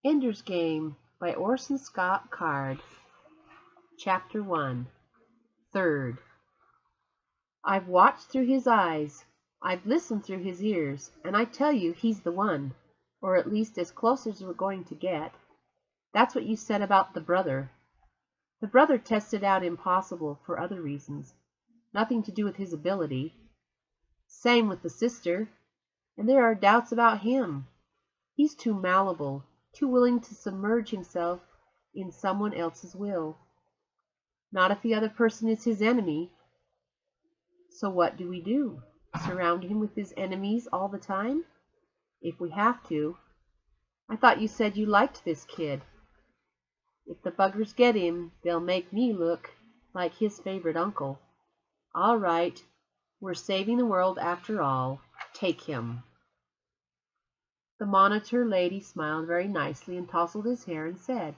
Ender's Game by Orson Scott Card. Chapter 1. Third. I've watched through his eyes, I've listened through his ears, and I tell you he's the one, or at least as close as we're going to get. That's what you said about the brother. The brother tested out impossible for other reasons, nothing to do with his ability. Same with the sister, and there are doubts about him. He's too malleable, too willing to submerge himself in someone else's will. Not if the other person is his enemy. So what do we do? Surround him with his enemies all the time? If we have to. I thought you said you liked this kid. If the buggers get him, they'll make me look like his favorite uncle. All right, we're saving the world after all. Take him. The monitor lady smiled very nicely and tousled his hair and said,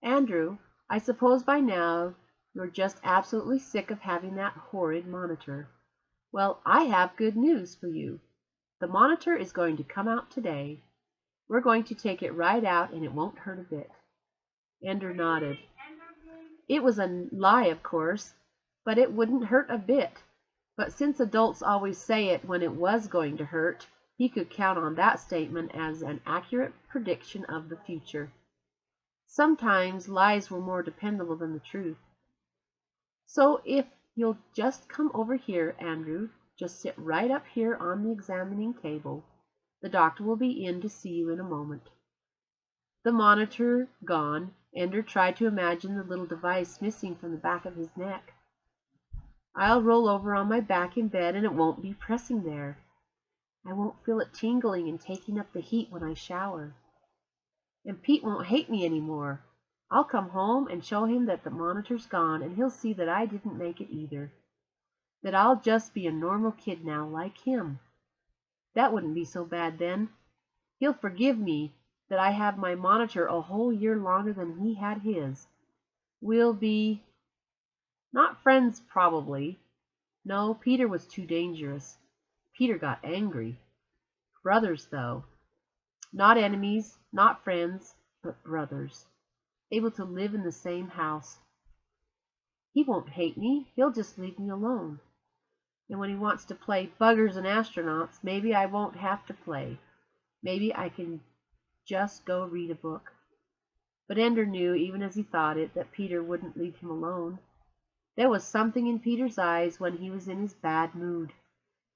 "Andrew, I suppose by now you're just absolutely sick of having that horrid monitor. Well, I have good news for you. The monitor is going to come out today. We're going to take it right out and it won't hurt a bit." Ender nodded. It was a lie, of course, but it wouldn't hurt a bit. But since adults always say it when it was going to hurt, he could count on that statement as an accurate prediction of the future. Sometimes lies were more dependable than the truth. So if you'll just come over here, Andrew, just sit right up here on the examining table. The doctor will be in to see you in a moment. The monitor gone, Ender tried to imagine the little device missing from the back of his neck. I'll roll over on my back in bed and it won't be pressing there. I won't feel it tingling and taking up the heat when I shower. And Pete won't hate me anymore. I'll come home and show him that the monitor's gone, and he'll see that I didn't make it either. That I'll just be a normal kid now, like him. That wouldn't be so bad then. He'll forgive me that I have my monitor a whole year longer than he had his. We'll be... not friends, probably. No, Peter was too dangerous. Peter got angry. Brothers, though. Not enemies, not friends, but brothers. Able to live in the same house. He won't hate me. He'll just leave me alone. And when he wants to play buggers and astronauts, maybe I won't have to play. Maybe I can just go read a book. But Ender knew, even as he thought it, that Peter wouldn't leave him alone. There was something in Peter's eyes when he was in his bad mood.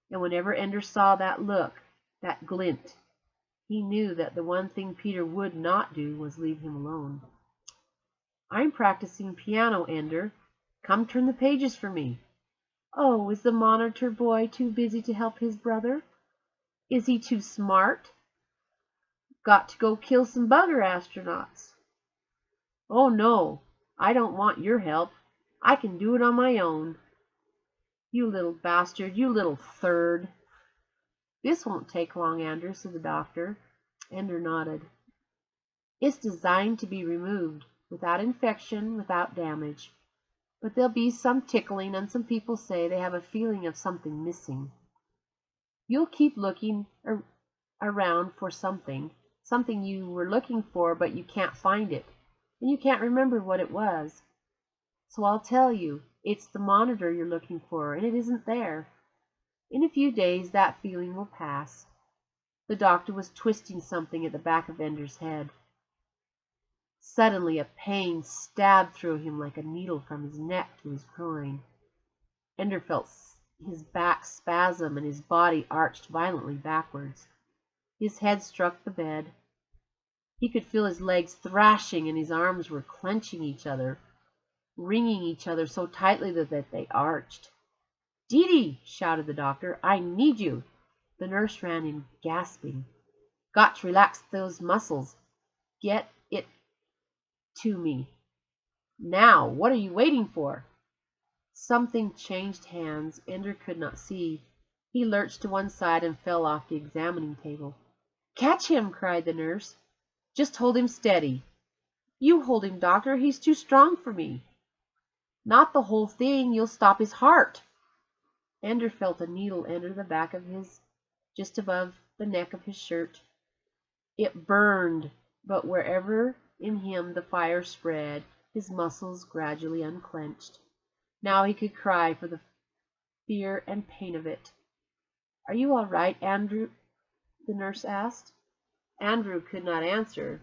And whenever Ender saw that look, that glint, he knew that the one thing Peter would not do was leave him alone. "I'm practicing piano, Ender. Come turn the pages for me." "Oh, is the monitor boy too busy to help his brother? Is he too smart? Got to go kill some bugger astronauts." "Oh, no, I don't want your help. I can do it on my own." "You little bastard, you little third." "This won't take long, Andrew," said the doctor. Ender nodded. "It's designed to be removed, without infection, without damage. But there'll be some tickling, and some people say they have a feeling of something missing. You'll keep looking around for something you were looking for, but you can't find it, and you can't remember what it was. So I'll tell you, it's the monitor you're looking for, and it isn't there. In a few days that feeling will pass." The doctor was twisting something at the back of Ender's head. Suddenly a pain stabbed through him like a needle from his neck to his groin. Ender felt his back spasm and his body arched violently backwards. His head struck the bed. He could feel his legs thrashing and his arms were clenching each other, wringing each other so tightly that they arched. "Dee Dee!" shouted the doctor. "I need you!" The nurse ran in, gasping. "Got to relax those muscles. Get it to me. Now, what are you waiting for?" Something changed hands. Ender could not see. He lurched to one side and fell off the examining table. "Catch him!" cried the nurse. "Just hold him steady." "You hold him, doctor. He's too strong for me." "Not the whole thing. You'll stop his heart." Ender felt a needle enter the back of his, just above the neck of his shirt. It burned, but wherever in him the fire spread, his muscles gradually unclenched. Now he could cry for the fear and pain of it. "Are you all right, Andrew?" the nurse asked. Andrew could not answer.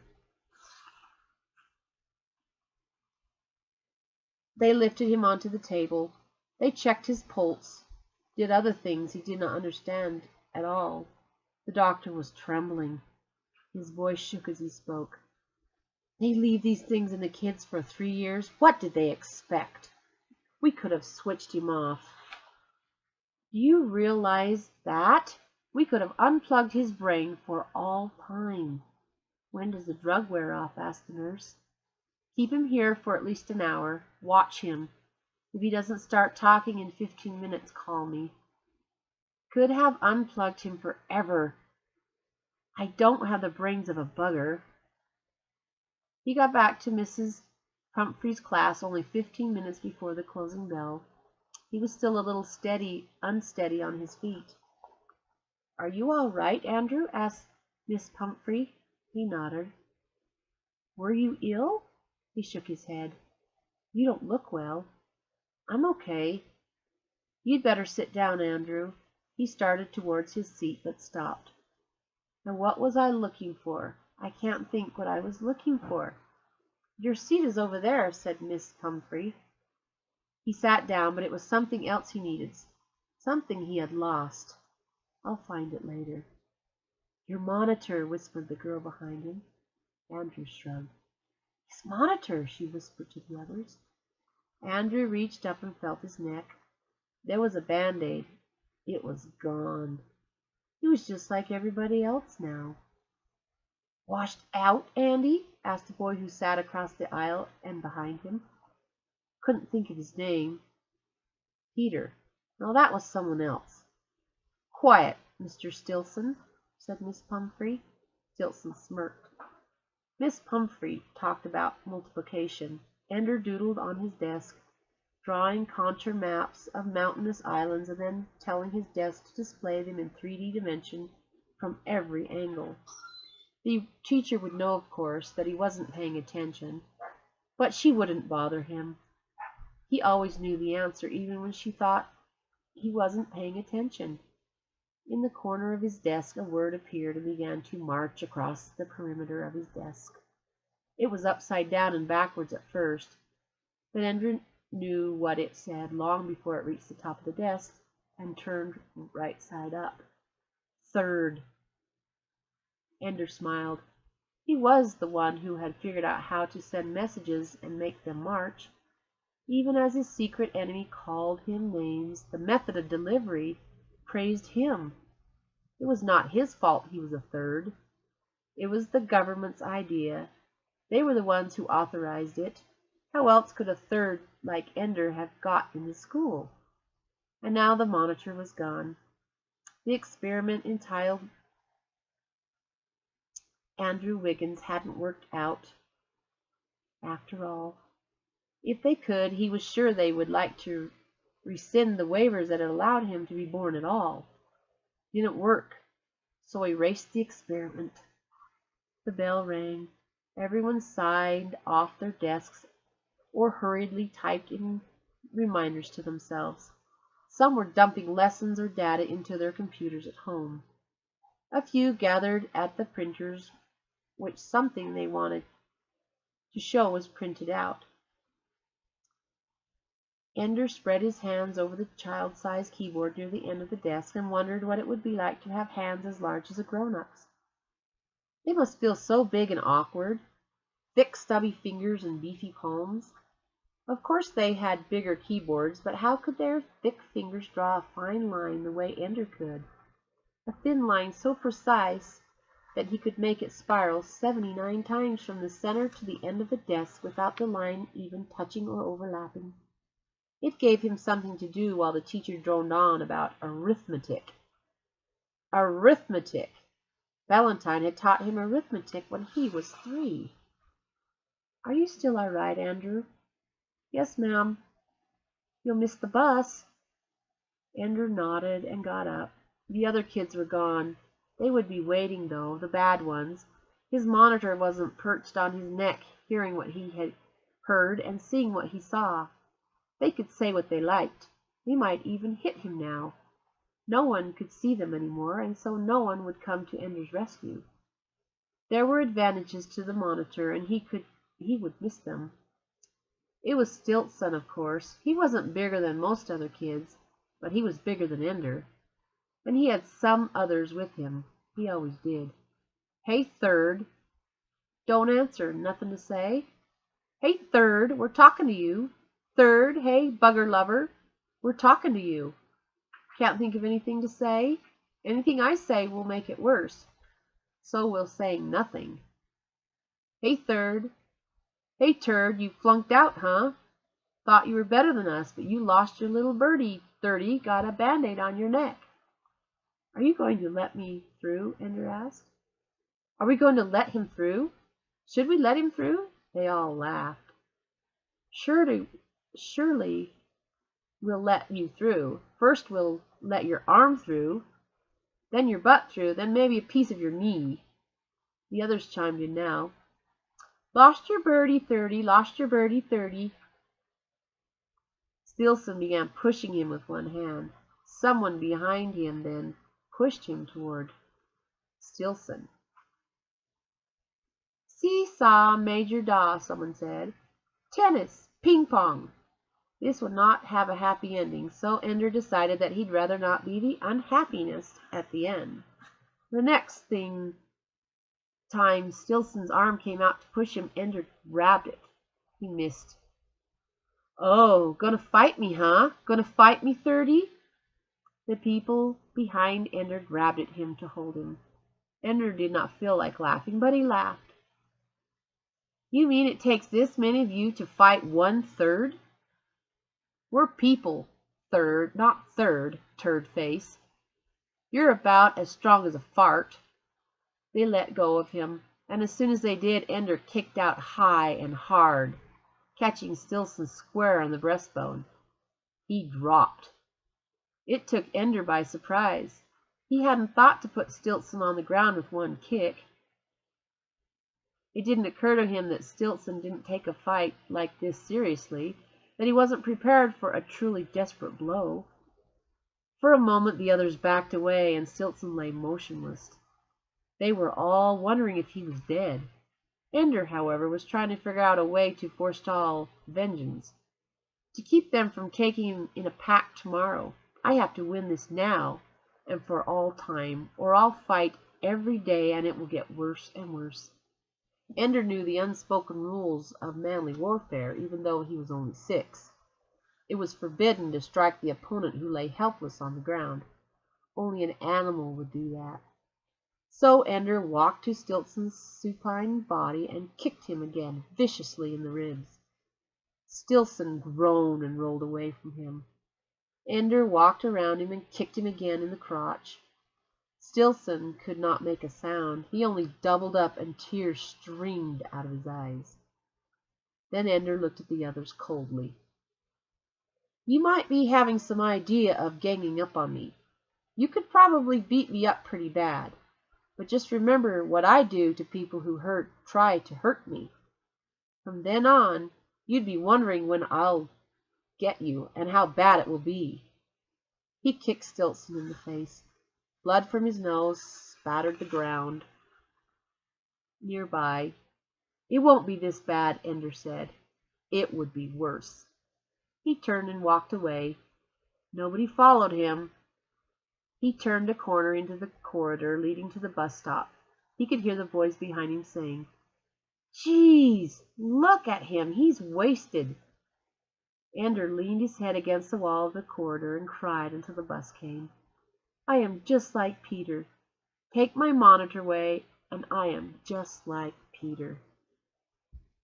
They lifted him onto the table. They checked his pulse, did other things he did not understand at all. The doctor was trembling. His voice shook as he spoke. "They leave these things in the kids for 3 years. What did they expect? We could have switched him off. Do you realize that? We could have unplugged his brain for all time." "When does the drug wear off?" asked the nurse. "Keep him here for at least an hour. Watch him. If he doesn't start talking in 15 minutes, call me." Could have unplugged him forever. I don't have the brains of a bugger. He got back to Mrs. Pumphrey's class only 15 minutes before the closing bell. He was still a little unsteady on his feet. "Are you all right, Andrew?" asked Miss Pumphrey. He nodded. "Were you ill?" He shook his head. "You don't look well." "I'm okay." "You'd better sit down, Andrew." He started towards his seat, but stopped. "Now what was I looking for? I can't think what I was looking for." "Your seat is over there," said Miss Pumphrey. He sat down, but it was something else he needed, something he had lost. "I'll find it later." "Your monitor," whispered the girl behind him. Andrew shrugged. "His monitor," she whispered to the others. Andrew reached up and felt his neck. There was a band-aid. It was gone. He was just like everybody else now. "Washed out, Andy?" asked the boy who sat across the aisle and behind him. Couldn't think of his name. "Peter. No, that was someone else." "Quiet, Mr. Stilson," said Miss Pumphrey. Stilson smirked. Miss Pumphrey talked about multiplication. Ender doodled on his desk, drawing contour maps of mountainous islands and then telling his desk to display them in 3D dimension from every angle. The teacher would know, of course, that he wasn't paying attention, but she wouldn't bother him. He always knew the answer, even when she thought he wasn't paying attention. In the corner of his desk a word appeared and began to march across the perimeter of his desk. It was upside down and backwards at first, but Andrew knew what it said long before it reached the top of the desk and turned right side up. Third. Ender smiled. He was the one who had figured out how to send messages and make them march. Even as his secret enemy called him names, the method of delivery praised him. It was not his fault he was a third. It was the government's idea. They were the ones who authorized it. How else could a third like Ender have got into school? And now the monitor was gone. The experiment entitled Andrew Wiggins hadn't worked out after all. If they could, he was sure they would like to rescind the waivers that had allowed him to be born at all. It didn't work, so he erased the experiment. The bell rang. Everyone signed off their desks or hurriedly typed in reminders to themselves. Some were dumping lessons or data into their computers at home. A few gathered at the printers, which something they wanted to show was printed out. Ender spread his hands over the child-sized keyboard near the end of the desk and wondered what it would be like to have hands as large as a grown-up's. They must feel so big and awkward, thick stubby fingers and beefy palms. Of course they had bigger keyboards, but how could their thick fingers draw a fine line the way Ender could? A thin line so precise that he could make it spiral 79 times from the center to the end of the desk without the line even touching or overlapping. It gave him something to do while the teacher droned on about arithmetic. Arithmetic! Valentine had taught him arithmetic when he was 3. "Are you still all right, Andrew?" "Yes, ma'am." "You'll miss the bus." Andrew nodded and got up. The other kids were gone. They would be waiting, though, the bad ones. His monitor wasn't perched on his neck, hearing what he had heard and seeing what he saw. They could say what they liked. They might even hit him now. No one could see them any more, and so no one would come to Ender's rescue. There were advantages to the monitor, and he would miss them. It was Stiltson, of course. He wasn't bigger than most other kids, but he was bigger than Ender. And he had some others with him. He always did. "Hey, Third." "Don't answer. Nothing to say?" "Hey, Third, we're talking to you." "Third, hey, bugger lover, we're talking to you." "Can't think of anything to say?" "Anything I say will make it worse. So will saying nothing." "Hey, Third." "Hey, Turd, you flunked out, huh? Thought you were better than us, but you lost your little birdie. Thirdie got a band-aid on your neck." "Are you going to let me through?" Ender asked. "Are we going to let him through? Should we let him through?" They all laughed. Surely we'll let you through. First we'll let your arm through, then your butt through, then maybe a piece of your knee." The others chimed in now. "Lost your birdie, Thirdie, lost your birdie, Thirdie." Stilson began pushing him with one hand. Someone behind him then pushed him toward Stilson. "Seesaw, Major Daw," someone said. "Tennis, ping-pong." This would not have a happy ending, so Ender decided that he'd rather not be the unhappiness at the end. The next time Stilson's arm came out to push him, Ender grabbed it. He missed. "Oh, gonna fight me, huh? Gonna fight me, Thirdie?" The people behind Ender grabbed at him to hold him. Ender did not feel like laughing, but he laughed. "You mean it takes this many of you to fight one Third?" "We're people, Third, not Third, turd face. You're about as strong as a fart." They let go of him, and as soon as they did, Ender kicked out high and hard, catching Stilson square on the breastbone. He dropped. It took Ender by surprise. He hadn't thought to put Stilson on the ground with one kick. It didn't occur to him that Stilson didn't take a fight like this seriously, that he wasn't prepared for a truly desperate blow. For a moment the others backed away, and Stilson lay motionless. They were all wondering if he was dead. Ender, however, was trying to figure out a way to forestall vengeance, to keep them from taking him in a pack tomorrow. "I have to win this now, and for all time, or I'll fight every day and it will get worse and worse." Ender knew the unspoken rules of manly warfare, even though he was only 6. It was forbidden to strike the opponent who lay helpless on the ground. Only an animal would do that. So Ender walked to Stilson's supine body and kicked him again viciously in the ribs. Stilson groaned and rolled away from him. Ender walked around him and kicked him again in the crotch. Stilson could not make a sound. He only doubled up, and tears streamed out of his eyes. Then Ender looked at the others coldly. "You might be having some idea of ganging up on me. You could probably beat me up pretty bad. But just remember what I do to people who try to hurt me. From then on, you'd be wondering when I'll get you, and how bad it will be." He kicked Stilson in the face. Blood from his nose spattered the ground nearby. "It won't be this bad," Ender said. "It would be worse." He turned and walked away. Nobody followed him. He turned a corner into the corridor leading to the bus stop. He could hear the boys behind him saying, "Geez, look at him, he's wasted." Ender leaned his head against the wall of the corridor and cried until the bus came. "I am just like Peter. Take my monitor away, and I am just like Peter."